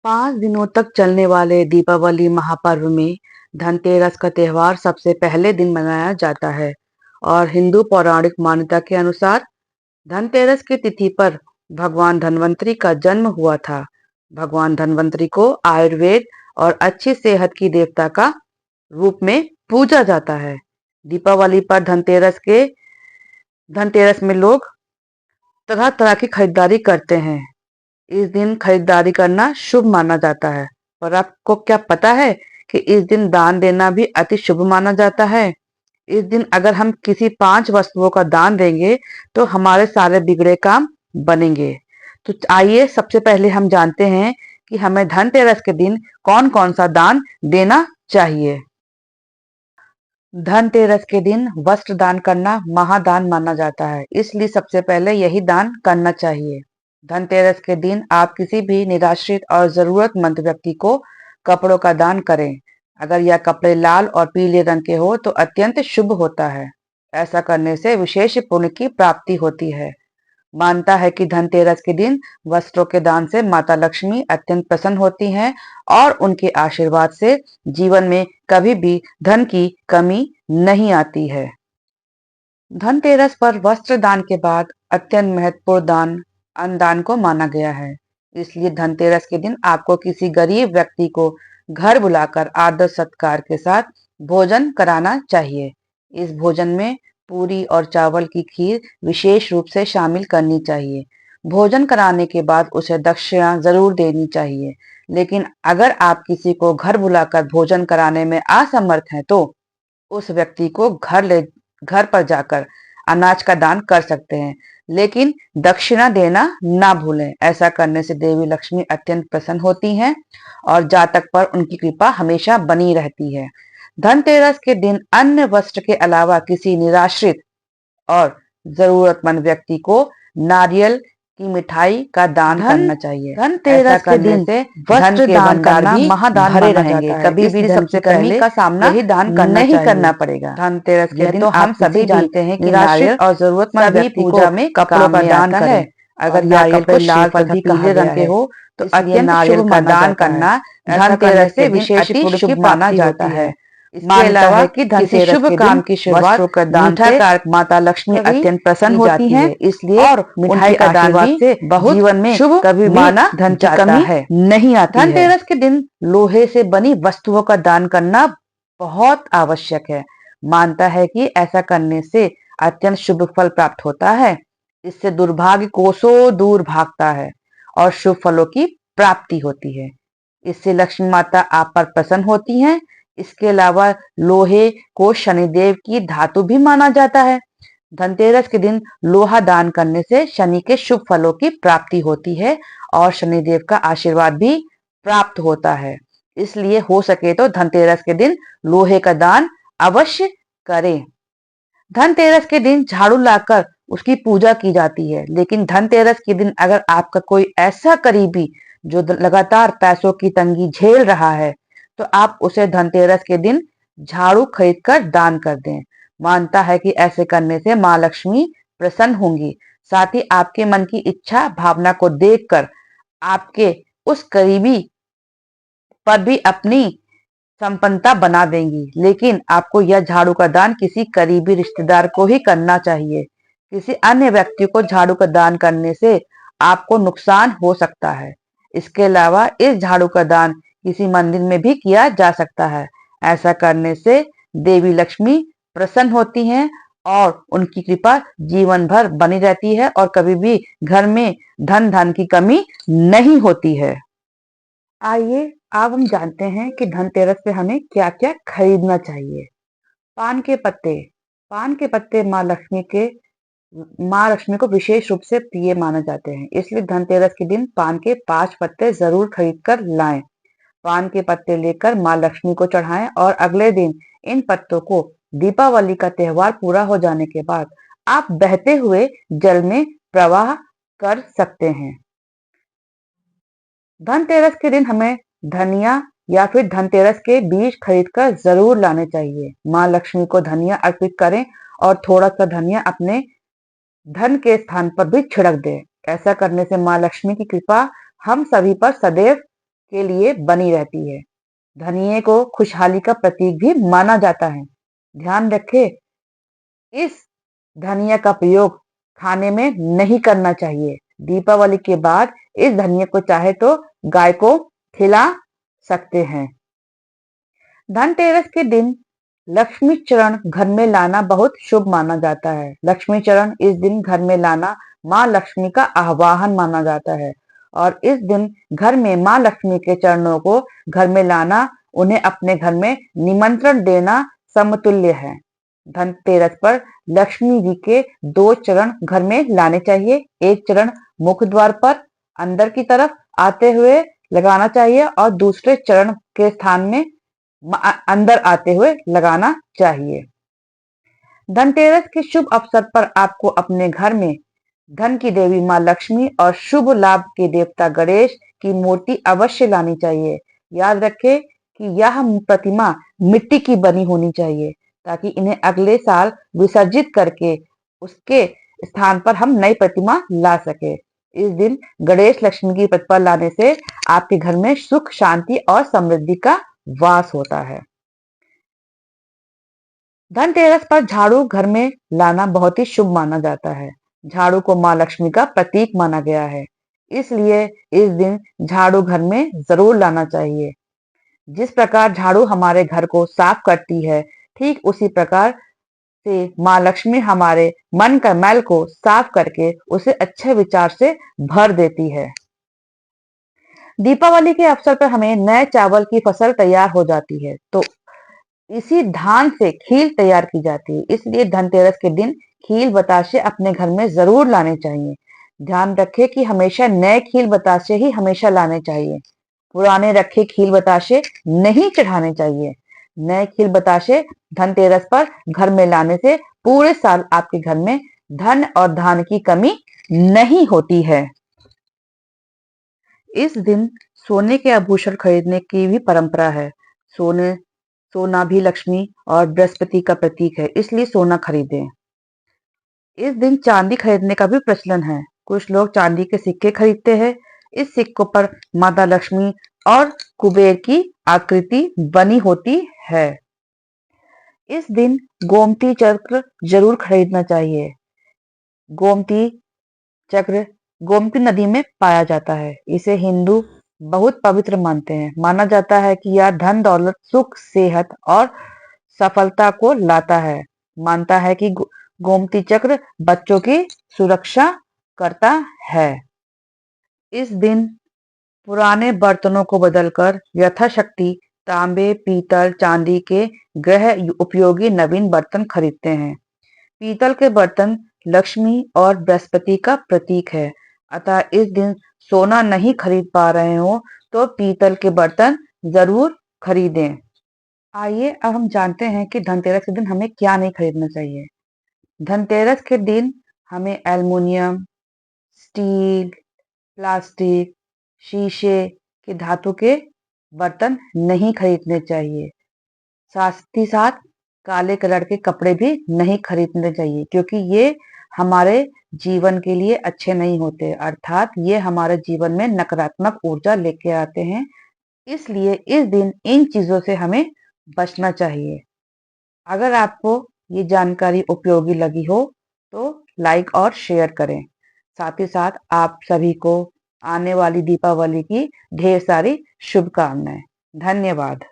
5 दिनों तक चलने वाले दीपावली महापर्व में धनतेरस का त्योहार सबसे पहले दिन मनाया जाता है और हिंदू पौराणिक मान्यता के अनुसार धनतेरस की तिथि पर भगवान धन्वंतरी का जन्म हुआ था। भगवान धन्वंतरी को आयुर्वेद और अच्छी सेहत की देवता का रूप में पूजा जाता है। दीपावली पर धनतेरस में लोग तरह तरह की खरीदारी करते हैं। इस दिन खरीदारी करना शुभ माना जाता है। और आपको क्या पता है कि इस दिन दान देना भी अति शुभ माना जाता है। इस दिन अगर हम किसी 5 वस्तुओं का दान देंगे तो हमारे सारे बिगड़े काम बनेंगे। तो आइए सबसे पहले हम जानते हैं कि हमें धनतेरस के दिन कौन कौन सा दान देना चाहिए। धनतेरस के दिन वस्त्र दान करना महादान माना जाता है, इसलिए सबसे पहले यही दान करना चाहिए। धनतेरस के दिन आप किसी भी निराश्रित और जरूरतमंद व्यक्ति को कपड़ों का दान करें। अगर यह कपड़े लाल और पीले रंग के हो तो अत्यंत शुभ होता है। ऐसा करने से विशेष पुण्य की प्राप्ति होती है। मानता है कि धनतेरस के दिन वस्त्रों के दान से माता लक्ष्मी अत्यंत प्रसन्न होती हैं और उनके आशीर्वाद से जीवन में कभी भी धन की कमी नहीं आती है। धनतेरस पर वस्त्र दान के बाद अत्यंत महत्वपूर्ण दान अन्नदान को माना गया है। इसलिए धनतेरस के दिन आपको किसी गरीब व्यक्ति को घर बुलाकर आदर सत्कार के साथ भोजन कराना चाहिए। इस भोजन में पूरी और चावल की खीर विशेष रूप से शामिल करनी चाहिए। भोजन कराने के बाद उसे दक्षिणा जरूर देनी चाहिए। लेकिन अगर आप किसी को घर बुलाकर भोजन कराने में असमर्थ हैं तो उस व्यक्ति को घर पर जाकर अनाज का दान कर सकते हैं, लेकिन दक्षिणा देना ना भूलें। ऐसा करने से देवी लक्ष्मी अत्यंत प्रसन्न होती हैं और जातक पर उनकी कृपा हमेशा बनी रहती है। धनतेरस के दिन अन्य वस्त्र के अलावा किसी निराश्रित और जरूरतमंद व्यक्ति को नारियल की मिठाई का दान करना चाहिए। धनतेरस के दिन से वस्त्र दान करना महादान भरे रहेंगे। कभी भी धन की कमी का सामना यही दान नहीं करना पड़ेगा। धनतेरस के दिन तो हम सभी जानते हैं कि नारियल और जरूरतमंद व्यक्ति पूजा में कपड़ों का दान करें। अगर नारियल को लाल तथा पीले रंग के हो तो अत्यंत शुभ का दान करना धनतेरस से विशेष शुभ माना जाता है। इसके अलावा है कि किसी शुभ काम की शुरुआत मीठा माता लक्ष्मी अत्यंत प्रसन्न होती हैं, इसलिए और मिठाई का दान भी बहुत जीवन में शुभ कभी माना धन की कमी नहीं आती है। धनतेरस के दिन लोहे से बनी वस्तुओं का दान करना बहुत आवश्यक है। मानता है कि ऐसा करने से अत्यंत शुभ फल प्राप्त होता है। इससे दुर्भाग्य कोसों दूर भागता है और शुभ फलों की प्राप्ति होती है। इससे लक्ष्मी माता आप पर प्रसन्न होती हैं। इसके अलावा लोहे को शनिदेव की धातु भी माना जाता है। धनतेरस के दिन लोहा दान करने से शनि के शुभ फलों की प्राप्ति होती है और शनिदेव का आशीर्वाद भी प्राप्त होता है। इसलिए हो सके तो धनतेरस के दिन लोहे का दान अवश्य करें। धनतेरस के दिन झाड़ू लाकर उसकी पूजा की जाती है, लेकिन धनतेरस के दिन अगर आपका कोई ऐसा करीबी जो लगातार पैसों की तंगी झेल रहा है तो आप उसे धनतेरस के दिन झाड़ू खरीद कर दान कर दें। मानता है कि ऐसे करने से मां लक्ष्मी प्रसन्न होंगी। साथ ही आपके मन की इच्छा भावना को देखकर आपके उस करीबी पर भी अपनी संपन्नता बना देंगी। लेकिन आपको यह झाड़ू का दान किसी करीबी रिश्तेदार को ही करना चाहिए। किसी अन्य व्यक्ति को झाड़ू का दान करने से आपको नुकसान हो सकता है। इसके अलावा इस झाड़ू का दान किसी मंदिर में भी किया जा सकता है। ऐसा करने से देवी लक्ष्मी प्रसन्न होती हैं और उनकी कृपा जीवन भर बनी रहती है और कभी भी घर में धन की कमी नहीं होती है। आइए अब हम जानते हैं कि धनतेरस पे हमें क्या क्या खरीदना चाहिए। पान के पत्ते। पान के पत्ते माँ लक्ष्मी को विशेष रूप से प्रिय माने जाते हैं, इसलिए धनतेरस के दिन पान के 5 पत्ते जरूर खरीद कर लाएं। पान के पत्ते लेकर माँ लक्ष्मी को चढ़ाएं और अगले दिन इन पत्तों को दीपावली का त्योहार पूरा हो जाने के बाद आप बहते हुए जल में प्रवाह कर सकते हैं। धनतेरस के दिन हमें धनिया या फिर धनतेरस के बीज खरीदकर जरूर लाने चाहिए। माँ लक्ष्मी को धनिया अर्पित करें और थोड़ा सा धनिया अपने धन के स्थान पर भी छिड़क दें। ऐसा करने से माँ लक्ष्मी की कृपा हम सभी पर सदैव के लिए बनी रहती है। धनिये को खुशहाली का प्रतीक भी माना जाता है। ध्यान रखें, इस धनिया का प्रयोग खाने में नहीं करना चाहिए। दीपावली के बाद इस धनिया को चाहे तो गाय को खिला सकते हैं। धनतेरस के दिन लक्ष्मी चरण घर में लाना बहुत शुभ माना जाता है। लक्ष्मी चरण इस दिन घर में लाना माँ लक्ष्मी का आवाहन माना जाता है और इस दिन घर में माँ लक्ष्मी के चरणों को घर में लाना, उन्हें अपने घर में निमंत्रण देना समतुल्य है। धनतेरस पर लक्ष्मी जी के 2 चरण घर में लाने चाहिए। एक चरण मुख्य द्वार पर अंदर की तरफ आते हुए लगाना चाहिए और दूसरे चरण के स्थान में अंदर आते हुए लगाना चाहिए। धनतेरस के शुभ अवसर पर आपको अपने घर में धन की देवी माँ लक्ष्मी और शुभ लाभ के देवता गणेश की मूर्ति अवश्य लानी चाहिए। याद रखें कि यह प्रतिमा मिट्टी की बनी होनी चाहिए ताकि इन्हें अगले साल विसर्जित करके उसके स्थान पर हम नई प्रतिमा ला सके। इस दिन गणेश लक्ष्मी की प्रतिमा लाने से आपके घर में सुख, शांति और समृद्धि का वास होता है। धनतेरस पर झाड़ू घर में लाना बहुत ही शुभ माना जाता है। झाड़ू को माँ लक्ष्मी का प्रतीक माना गया है, इसलिए इस दिन झाड़ू घर में जरूर लाना चाहिए। जिस प्रकार झाड़ू हमारे घर को साफ करती है, ठीक उसी प्रकार से माँ लक्ष्मी हमारे मन का मैल को साफ करके उसे अच्छे विचार से भर देती है। दीपावली के अवसर पर हमें नए चावल की फसल तैयार हो जाती है, तो इसी धान से खील तैयार की जाती है। इसलिए धनतेरस के दिन खील बताशे अपने घर में जरूर लाने चाहिए। ध्यान रखें कि हमेशा नए खील बताशे ही हमेशा लाने चाहिए। पुराने रखे खील बताशे नहीं चढ़ाने चाहिए। नए खील बताशे धनतेरस पर घर में लाने से पूरे साल आपके घर में धन और धान की कमी नहीं होती है। इस दिन सोने के आभूषण खरीदने की भी परंपरा है। सोना भी लक्ष्मी और बृहस्पति का प्रतीक है, इसलिए सोना खरीदें। इस दिन चांदी खरीदने का भी प्रचलन है। कुछ लोग चांदी के सिक्के खरीदते हैं। इस सिक्कों पर माता लक्ष्मी और कुबेर की आकृति बनी होती है। इस दिन गोमती चक्र जरूर खरीदना चाहिए। गोमती चक्र गोमती नदी में पाया जाता है। इसे हिंदू बहुत पवित्र मानते हैं। माना जाता है कि यह धन, दौलत, सुख, सेहत और सफलता को लाता है। मानता है कि गोमती चक्र बच्चों की सुरक्षा करता है। इस दिन पुराने बर्तनों को बदलकर यथाशक्ति तांबे, पीतल, चांदी के गृह उपयोगी नवीन बर्तन खरीदते हैं। पीतल के बर्तन लक्ष्मी और बृहस्पति का प्रतीक है, अतः इस दिन सोना नहीं खरीद पा रहे हो तो पीतल के बर्तन जरूर खरीदें। आइए अब हम जानते हैं कि धनतेरस के दिन हमें क्या नहीं खरीदना चाहिए। धनतेरस के दिन हमें एल्युमिनियम, स्टील, प्लास्टिक, शीशे के धातु के बर्तन नहीं खरीदने चाहिए। साथ ही साथ काले कलर के कपड़े भी नहीं खरीदने चाहिए, क्योंकि ये हमारे जीवन के लिए अच्छे नहीं होते, अर्थात ये हमारे जीवन में नकारात्मक ऊर्जा लेके आते हैं। इसलिए इस दिन इन चीजों से हमें बचना चाहिए। अगर आपको ये जानकारी उपयोगी लगी हो तो लाइक और शेयर करें। साथ ही साथ आप सभी को आने वाली दीपावली की ढेर सारी शुभकामनाएं। धन्यवाद।